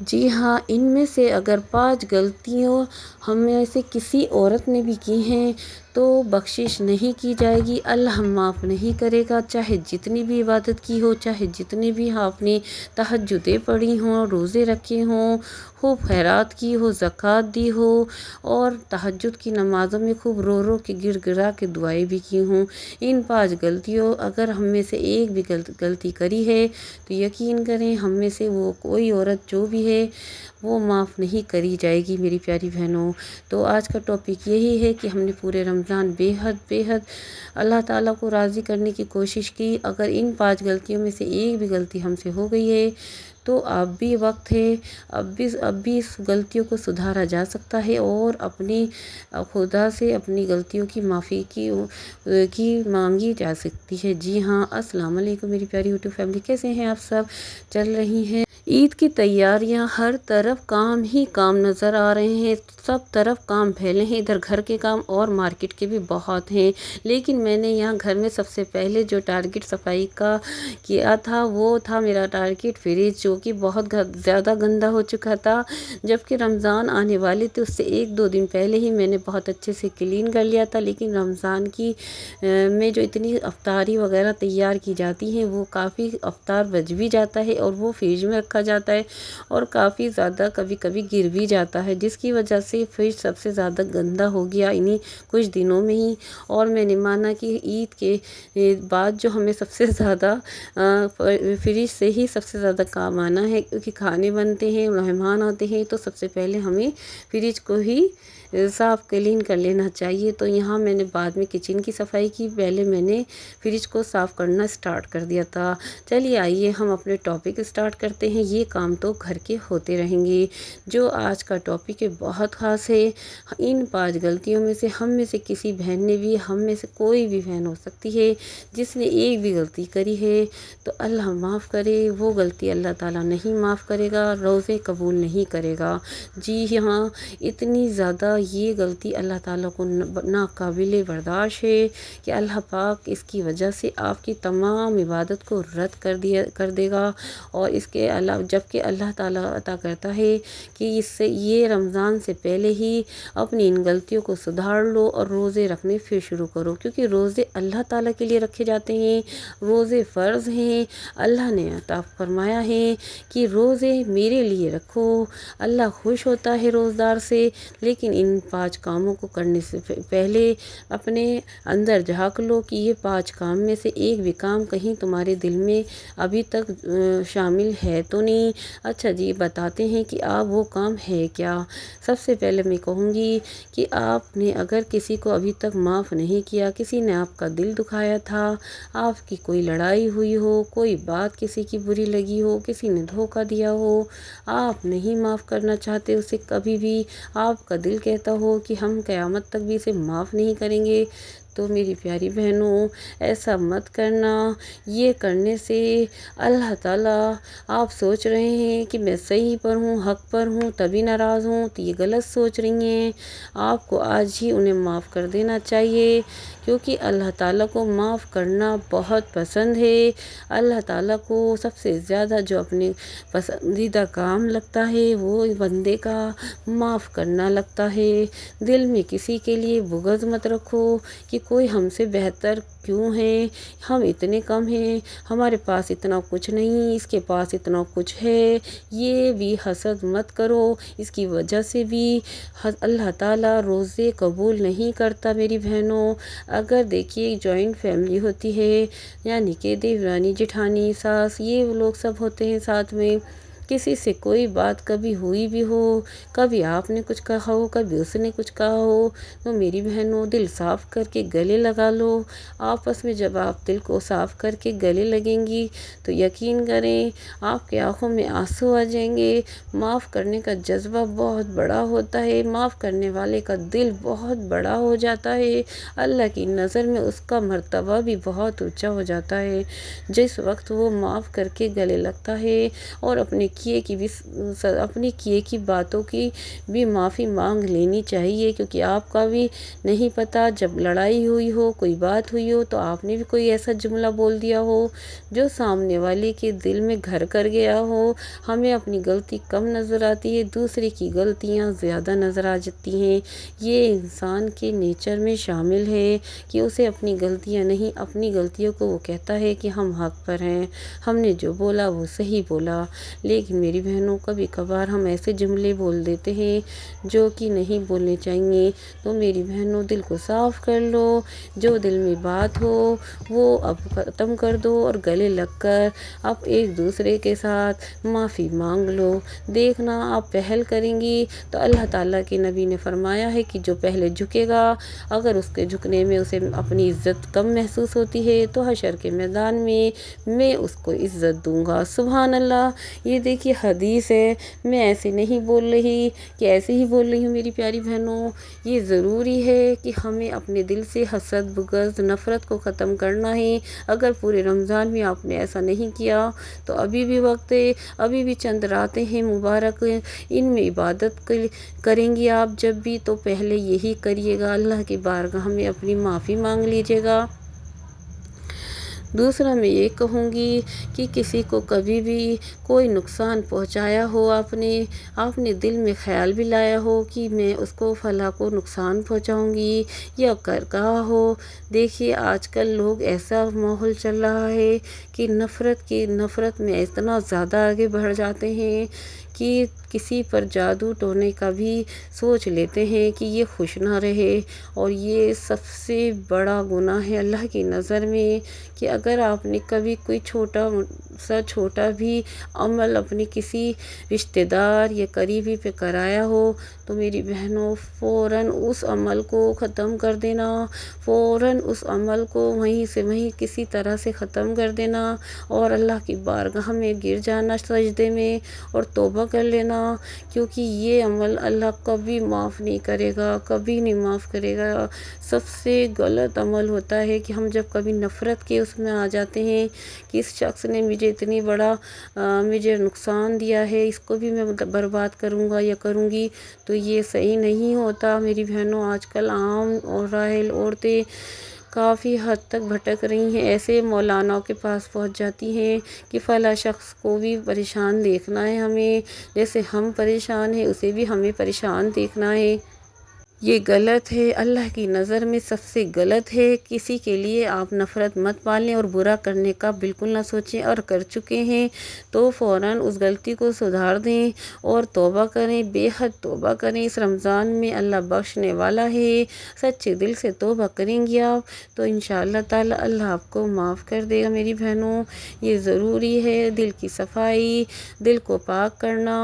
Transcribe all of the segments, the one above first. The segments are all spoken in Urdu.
جی ہاں، ان میں سے اگر 5 غلطیوں ہم میں سے کسی عورت نے بھی کی ہیں تو بخشش نہیں کی جائے گی، اللہ معاف نہیں کرے گا، چاہے جتنی بھی عبادت کی ہو، چاہے جتنی بھی آپ نے تہجدیں پڑھی ہوں، روزے رکھے ہوں، خوب خیرات کی ہو، زکوٰۃ دی ہو اور تہجد کی نمازوں میں خوب رو رو کے گڑ گڑا کے دعائیں بھی کی ہوں، ان 5 غلطیوں اگر ہم میں سے ایک بھی غلطی کری ہے تو یقین کریں ہم میں سے وہ کوئی عورت جو بھی ہے وہ معاف نہیں کری جائے گی میری پیاری بہنوں۔ تو آج کا ٹاپک یہی ہے کہ ہم نے پورے رمضان بے حد اللہ تعالیٰ کو راضی کرنے کی کوشش کی۔ اگر ان 5 غلطیوں میں سے ایک بھی غلطی ہم سے ہو گئی ہے تو اب بھی وقت ہے، اب بھی اس غلطیوں کو سدھارا جا سکتا ہے اور اپنی خدا سے اپنی غلطیوں کی معافی کی مانگی جا سکتی ہے۔ جی ہاں، السلام علیکم میری پیاری یوٹیوب فیملی، کیسے ہیں آپ سب؟ چل رہی ہیں عید کی تیاریاں، ہر طرف کام ہی کام نظر آ رہے ہیں، سب طرف کام پھیلے ہیں، ادھر گھر کے کام اور مارکیٹ کے بھی بہت ہیں، لیکن میں نے یہاں گھر میں سب سے پہلے جو ٹارگٹ صفائی کا کیا تھا وہ تھا میرا ٹارگٹ فریج، جو کہ بہت زیادہ گندا ہو چکا تھا، جبکہ رمضان آنے والے تھے اس سے 1-2 دن پہلے ہی میں نے بہت اچھے سے کلین کر لیا تھا، لیکن رمضان کی میں جو اتنی افطاری وغیرہ تیار کی جاتی ہیں وہ کافی افطار بچ بھی جاتا ہے اور وہ فریج میں رکھا جاتا ہے اور کافی زیادہ کبھی کبھی گر بھی جاتا ہے، جس کی وجہ سے فریج سب سے زیادہ گندا ہو گیا انہی کچھ دنوں میں ہی، اور میں نے مانا کہ عید کے بعد جو ہمیں سب سے زیادہ فریج سے ہی سب سے زیادہ کام آنا ہے، کیونکہ کھانے بنتے ہیں، مہمان آتے ہیں تو سب سے پہلے ہمیں فریج کو ہی صاف کلین کر لینا چاہیے۔ تو یہاں میں نے بعد میں کچن کی صفائی کی، پہلے میں نے فریج کو صاف کرنا سٹارٹ کر دیا تھا۔ چلیے آئیے ہم اپنے ٹاپک سٹارٹ کرتے ہیں، یہ کام تو گھر کے ہوتے رہیں گے۔ جو آج کا ٹاپک ہے بہت خاص ہے، ان 5 غلطیوں میں سے ہم میں سے کسی بہن نے بھی، ہم میں سے کوئی بھی بہن ہو سکتی ہے جس نے ایک بھی غلطی کری ہے تو اللہ معاف کرے، وہ غلطی اللہ تعالیٰ نہیں معاف کرے گا، روزے قبول نہیں کرے گا۔ جی ہاں، اتنی زیادہ یہ غلطی اللہ تعالیٰ کو ناقابل برداشت ہے کہ اللہ پاک اس کی وجہ سے آپ کی تمام عبادت کو رد کر دے گا، اور اس کے علاوہ جبکہ اللہ تعالیٰ عطا کرتا ہے کہ اس سے یہ رمضان سے پہلے ہی اپنی ان غلطیوں کو سدھار لو اور روزے رکھنے پھر شروع کرو، کیونکہ روزے اللہ تعالیٰ کے لیے رکھے جاتے ہیں، روزے فرض ہیں، اللہ نے عطا فرمایا ہے کہ روزے میرے لیے رکھو، اللہ خوش ہوتا ہے روزدار سے، لیکن ان 5 کاموں کو کرنے سے پہلے اپنے اندر جھانک لو کہ یہ 5 کام میں سے ایک بھی کام کہیں تمہارے دل میں ابھی تک شامل ہے تو نہیں۔ اچھا جی، بتاتے ہیں کہ آپ وہ کام ہے کیا۔ سب سے پہلے میں کہوں گی کہ آپ نے اگر کسی کو ابھی تک معاف نہیں کیا، کسی نے آپ کا دل دکھایا تھا، آپ کی کوئی لڑائی ہوئی ہو، کوئی بات کسی کی بری لگی ہو، کسی نے دھوکہ دیا ہو، آپ نہیں معاف کرنا چاہتے اسے کبھی بھی، آپ کا دل کہتا ہو کہ ہم قیامت تک بھی اسے معاف نہیں کریں گے، تو میری پیاری بہنوں ایسا مت کرنا۔ یہ کرنے سے اللہ تعالیٰ، آپ سوچ رہے ہیں کہ میں صحیح پر ہوں، حق پر ہوں تبھی ناراض ہوں، تو یہ غلط سوچ رہی ہیں، آپ کو آج ہی انہیں معاف کر دینا چاہیے، کیونکہ اللہ تعالیٰ کو معاف کرنا بہت پسند ہے۔ اللہ تعالیٰ کو سب سے زیادہ جو اپنے پسندیدہ کام لگتا ہے وہ بندے کا معاف کرنا لگتا ہے۔ دل میں کسی کے لیے بغض مت رکھو کہ کوئی ہم سے بہتر کیوں ہے، ہم اتنے کم ہیں، ہمارے پاس اتنا کچھ نہیں، اس کے پاس اتنا کچھ ہے، یہ بھی حسد مت کرو، اس کی وجہ سے بھی اللہ تعالیٰ روزے قبول نہیں کرتا میری بہنوں۔ اگر دیکھیے جوائنٹ فیملی ہوتی ہے، یعنی کہ دیورانی جٹھانی ساس یہ لوگ سب ہوتے ہیں ساتھ میں، کسی سے کوئی بات کبھی ہوئی بھی ہو، کبھی آپ نے کچھ کہا ہو، کبھی اس نے کچھ کہا ہو، تو میری بہنوں دل صاف کر کے گلے لگا لو۔ آپس میں جب آپ دل کو صاف کر کے گلے لگیں گی تو یقین کریں آپ کی آنکھوں میں آنسو آ جائیں گے۔ معاف کرنے کا جذبہ بہت بڑا ہوتا ہے، معاف کرنے والے کا دل بہت بڑا ہو جاتا ہے، اللہ کی نظر میں اس کا مرتبہ بھی بہت اونچا ہو جاتا ہے۔ جس وقت وہ معاف کر کے گلے لگتا ہے اور اپنے اپنے کیے کی باتوں کی بھی معافی مانگ لینی چاہیے، کیونکہ آپ کا بھی نہیں پتہ، جب لڑائی ہوئی ہو، کوئی بات ہوئی ہو تو آپ نے بھی کوئی ایسا جملہ بول دیا ہو جو سامنے والے کے دل میں گھر کر گیا ہو۔ ہمیں اپنی غلطی کم نظر آتی ہے، دوسرے کی غلطیاں زیادہ نظر آ جاتی ہیں۔ یہ انسان کے نیچر میں شامل ہے کہ اسے اپنی غلطیاں نہیں، اپنی غلطیوں کو وہ کہتا ہے کہ ہم حق پر ہیں، ہم نے جو بولا وہ صحیح بولا۔ لیکن میری بہنوں، کبھی کبھار ہم ایسے جملے بول دیتے ہیں جو کہ نہیں بولنے چاہیے۔ تو میری بہنوں، دل کو صاف کر لو، جو دل میں بات ہو وہ اب ختم کر دو اور گلے لگ کر اب ایک دوسرے کے ساتھ معافی مانگ لو۔ دیکھنا، آپ پہل کریں گی تو اللہ تعالیٰ کے نبی نے فرمایا ہے کہ جو پہلے جھکے گا، اگر اس کے جھکنے میں اسے اپنی عزت کم محسوس ہوتی ہے تو حشر کے میدان میں اس کو عزت دوں گا۔ سبحان اللہ! یہ دیکھیے حدیث ہے، میں ایسے نہیں بول رہی کہ ایسے ہی بول رہی ہوں میری پیاری بہنوں۔ یہ ضروری ہے کہ ہمیں اپنے دل سے حسد، بغض، نفرت کو ختم کرنا ہے۔ اگر پورے رمضان میں آپ نے ایسا نہیں کیا تو ابھی بھی وقت ہے، ابھی بھی چند راتیں ہیں مبارک، ان میں عبادت کریں گی آپ جب بھی، تو پہلے یہی کریے گا، اللہ کی بارگاہ میں اپنی معافی مانگ لیجیے گا۔ دوسرا میں یہ کہوں گی کہ کسی کو کبھی بھی کوئی نقصان پہنچایا ہو، آپ نے دل میں خیال بھی لایا ہو کہ میں اس کو فلاں کو نقصان پہنچاؤں گی یا کہا ہو، دیکھیے آج کل لوگ ایسا ماحول چل رہا ہے کہ نفرت میں اتنا زیادہ آگے بڑھ جاتے ہیں کہ کسی پر جادو ٹونے کا بھی سوچ لیتے ہیں کہ یہ خوش نہ رہے، اور یہ سب سے بڑا گناہ ہے اللہ کی نظر میں کہ اگر آپ نے کبھی کوئی چھوٹا بھی عمل اپنے کسی رشتہ دار یا قریبی پہ کرایا ہو تو میری بہنوں فوراً اس عمل کو ختم کر دینا، فوراً اس عمل کو وہیں سے وہیں کسی طرح سے ختم کر دینا اور اللہ کی بارگاہ میں گر جانا سجدے میں اور توبہ کر لینا، کیونکہ یہ عمل اللہ کبھی معاف نہیں کرے گا، کبھی نہیں معاف کرے گا۔ سب سے غلط عمل ہوتا ہے کہ ہم جب کبھی نفرت کے اس میں آ جاتے ہیں کہ اس شخص نے مجھے نقصان دیا ہے، اس کو بھی میں برباد کروں گا یا کروں گی، تو یہ صحیح نہیں ہوتا میری بہنوں۔ آج کل عام اور راحل عورتیں کافی حد تک بھٹک رہی ہیں، ایسے مولانوں کے پاس پہنچ جاتی ہیں کہ فلاں شخص کو بھی پریشان دیکھنا ہے ہمیں، جیسے ہم پریشان ہیں اسے بھی ہمیں پریشان دیکھنا ہے۔ یہ غلط ہے، اللہ کی نظر میں سب سے غلط ہے۔ کسی کے لیے آپ نفرت مت پالیں اور برا کرنے کا بالکل نہ سوچیں، اور کر چکے ہیں تو فوراً اس غلطی کو سدھار دیں اور توبہ کریں، بے حد توبہ کریں۔ اس رمضان میں اللہ بخشنے والا ہے، سچے دل سے توبہ کریں گی آپ تو انشاءاللہ تعالی اللہ آپ کو معاف کر دے گا میری بہنوں۔ یہ ضروری ہے، دل کی صفائی، دل کو پاک کرنا۔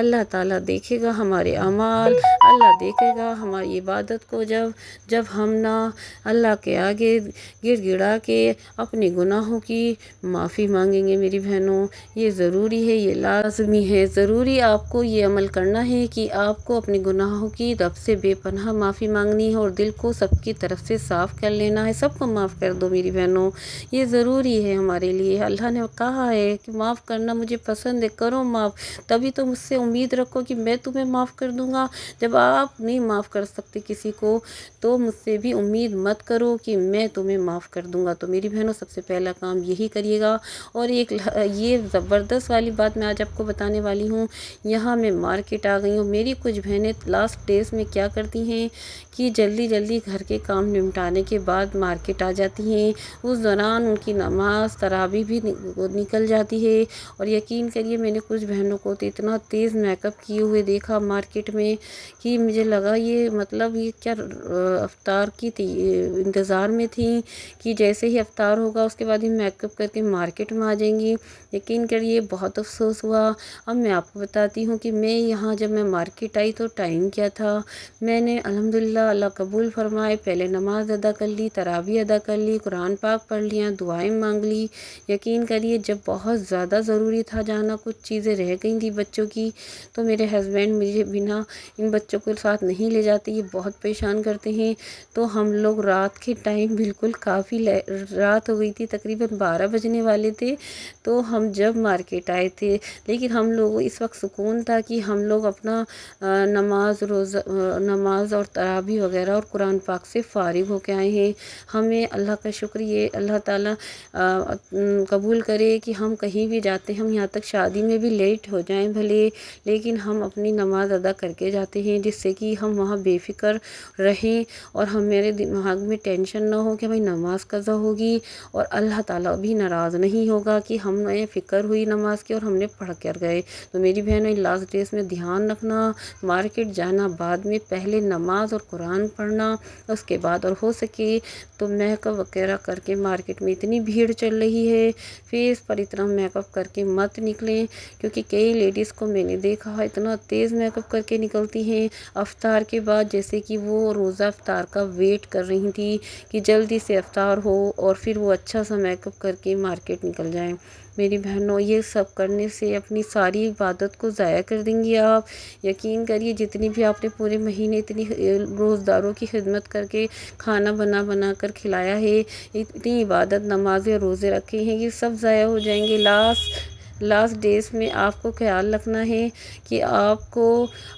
اللہ تعالیٰ دیکھے گا ہمارے اعمال، اللہ دیکھے گا ہماری عبادت کو جب ہم نہ اللہ کے آگے گر گڑا کے اپنے گناہوں کی معافی مانگیں گے میری بہنوں۔ یہ ضروری ہے، یہ لازمی ہے، ضروری آپ کو یہ عمل کرنا ہے کہ آپ کو اپنے گناہوں کی رب سے بے پناہ معافی مانگنی ہے اور دل کو سب کی طرف سے صاف کر لینا ہے، سب کو معاف کر دو میری بہنوں۔ یہ ضروری ہے ہمارے لیے، اللہ نے کہا ہے کہ معاف کرنا مجھے پسند ہے، کرو معاف، تبھی تو مجھ سے امید رکھو کہ میں تمہیں معاف کر دوں گا۔ جب آپ نہیں معاف کر سکتے کسی کو تو مجھ سے بھی امید مت کرو کہ میں تمہیں معاف کر دوں گا۔ تو میری بہنوں سب سے پہلا کام یہی کریے گا۔ اور یہ زبردست والی بات میں آج آپ کو بتانے والی ہوں، یہاں میں مارکیٹ آ گئی ہوں، میری کچھ بہنیں لاسٹ ڈیز میں کیا کرتی ہیں کہ جلدی جلدی گھر کے کام نمٹانے کے بعد مارکیٹ آ جاتی ہیں، اس دوران ان کی نماز تراویح بھی نکل جاتی ہے، اور یقین کریے میں نے کچھ بہنوں کو تو اتنا تیز میک اپ کیے ہوئے دیکھا مارکیٹ میں کہ مجھے لگا یہ کیا افطار کی انتظار میں تھیں کہ جیسے ہی افطار ہوگا اس کے بعد ہی میک اپ کر کے مارکیٹ میں آ جائیں گی۔ یقین کریے بہت افسوس ہوا۔ اب میں آپ کو بتاتی ہوں کہ جب میں مارکیٹ آئی تو ٹائم کیا تھا، میں نے الحمدللہ اللہ قبول فرمائے پہلے نماز ادا کر لی، تراویح ادا کر لی، قرآن پاک پڑھ لیا، دعائیں مانگ لی۔ یقین کریے جب بہت زیادہ ضروری تھا جانا، کچھ چیزیں رہ گئی تھیں بچوں کی، تو میرے ہسبینڈ مجھے بنا ان بچوں کو ساتھ نہیں لے جاتے آتے یہ بہت پریشان کرتے ہیں، تو ہم لوگ رات کے ٹائم بالکل کافی رات ہو گئی تھی، تقریباً 12 بجنے والے تھے، تو ہم جب مارکیٹ آئے تھے، لیکن ہم لوگوں اس وقت سکون تھا کہ ہم لوگ اپنا نماز اور تراویح وغیرہ اور قرآن پاک سے فارغ ہو کے آئے ہیں۔ ہمیں اللہ کا شکر یہ اللہ تعالیٰ قبول کرے کہ ہم کہیں بھی جاتے ہیں، ہم یہاں تک شادی میں بھی لیٹ ہو جائیں بھلے، لیکن ہم اپنی نماز ادا کر کے جاتے ہیں، جس سے کہ ہم وہاں بے فکر رہیں اور ہمارے دماغ میں ٹینشن نہ ہو کہ ہماری نماز قضا ہوگی، اور اللہ تعالیٰ بھی ناراض نہیں ہوگا کہ ہمیں فکر ہوئی نماز کی اور ہم نے پڑھ کر گئے۔ تو میری بہنوں لاسٹ ڈیز میں دھیان رکھنا، مارکیٹ جانا بعد میں، پہلے نماز اور قرآن پڑھنا، اس کے بعد اور ہو سکے تو میک اپ وغیرہ کر کے، مارکیٹ میں اتنی بھیڑ چل رہی ہے، فیس پر اتنا میک اپ کر کے مت نکلیں، کیونکہ کئی لیڈیز کو میں نے دیکھا ہے اتنا تیز میک اپ کر کے نکلتی ہیں افطار کے بعد، جیسے کہ وہ روزہ افطار کا ویٹ کر رہی تھی کہ جلدی سے افطار ہو اور پھر وہ اچھا سا میک اپ کر کے مارکیٹ نکل جائیں۔ میری بہنوں یہ سب کرنے سے اپنی ساری عبادت کو ضائع کر دیں گی آپ۔ یقین کریے جتنی بھی آپ نے پورے مہینے اتنی روزداروں کی خدمت کر کے کھانا بنا کر کھلایا ہے، اتنی عبادت نمازیں روزے رکھے ہیں، یہ سب ضائع ہو جائیں گے۔ لاسٹ ڈیز میں آپ کو خیال رکھنا ہے کہ آپ کو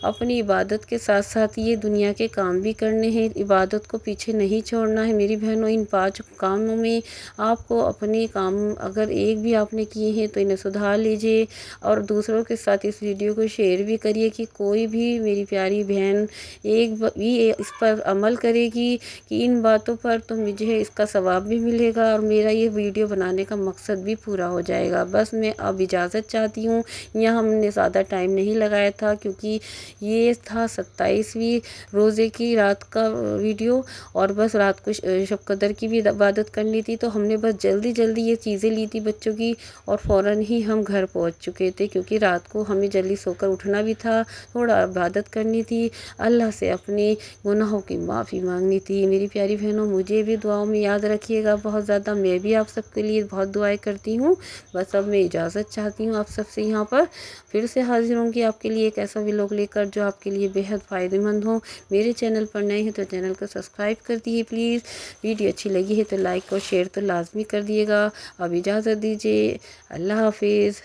اپنی عبادت کے ساتھ ساتھ یہ دنیا کے کام بھی کرنے ہیں، عبادت کو پیچھے نہیں چھوڑنا ہے میری بہنوں۔ ان 5 کاموں میں آپ کو اپنے کام اگر ایک بھی آپ نے کیے ہیں تو انہیں سدھار لیجئے، اور دوسروں کے ساتھ اس ویڈیو کو شیئر بھی کریے کہ کوئی بھی میری پیاری بہن ایک بھی اس پر عمل کرے گی کہ ان باتوں پر، تو مجھے اس کا ثواب بھی ملے گا اور میرا یہ ویڈیو بنانے کا مقصد بھی پورا ہو جائے گا۔ بس میں اب اجازت چاہتی ہوں، یہاں ہم نے زیادہ ٹائم نہیں لگایا تھا کیونکہ یہ تھا 27ویں روزے کی رات کا ویڈیو، اور بس رات کو شب قدر کی بھی عبادت کرنی تھی، تو ہم نے بس جلدی یہ چیزیں لی تھی بچوں کی، اور فوراً ہی ہم گھر پہنچ چکے تھے کیونکہ رات کو ہمیں جلدی سو کر اٹھنا بھی تھا، تھوڑا عبادت کرنی تھی، اللہ سے اپنے گناہوں کی معافی مانگنی تھی۔ میری پیاری بہنوں مجھے بھی دعاؤں میں یاد رکھیے گا بہت زیادہ، میں بھی آپ سب کے لیے بہت دعائیں کرتی ہوں۔ بس اب میں اجازت چاہتی ہوں آپ سب سے، یہاں پر پھر سے حاضر ہوں گی آپ کے لیے ایک ایسا ولاگ لے کر جو آپ کے لیے بیحد فائدہ مند ہو۔ میرے چینل پر نئے ہیں تو چینل کو سبسکرائب کر دیجیے پلیز، ویڈیو اچھی لگی ہے تو لائک اور شیئر تو لازمی کر دیے گا۔ اب اجازت دیجیے، اللہ حافظ۔